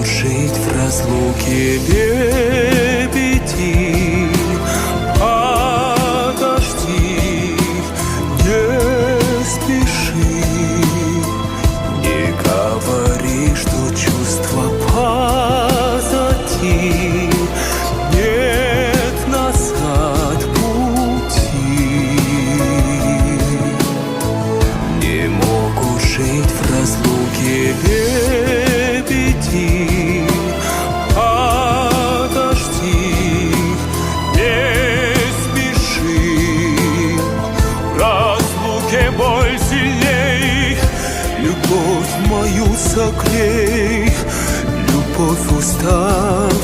могут жить в разлуке лебеди. Подожди, не спеши, не говори, что чувства позади. Нет назад пути. Не могут жить в разлуке лебеди. Подожди, не спеши, в разлуке боль сильней. Любовь мою согрей, любовь уставшую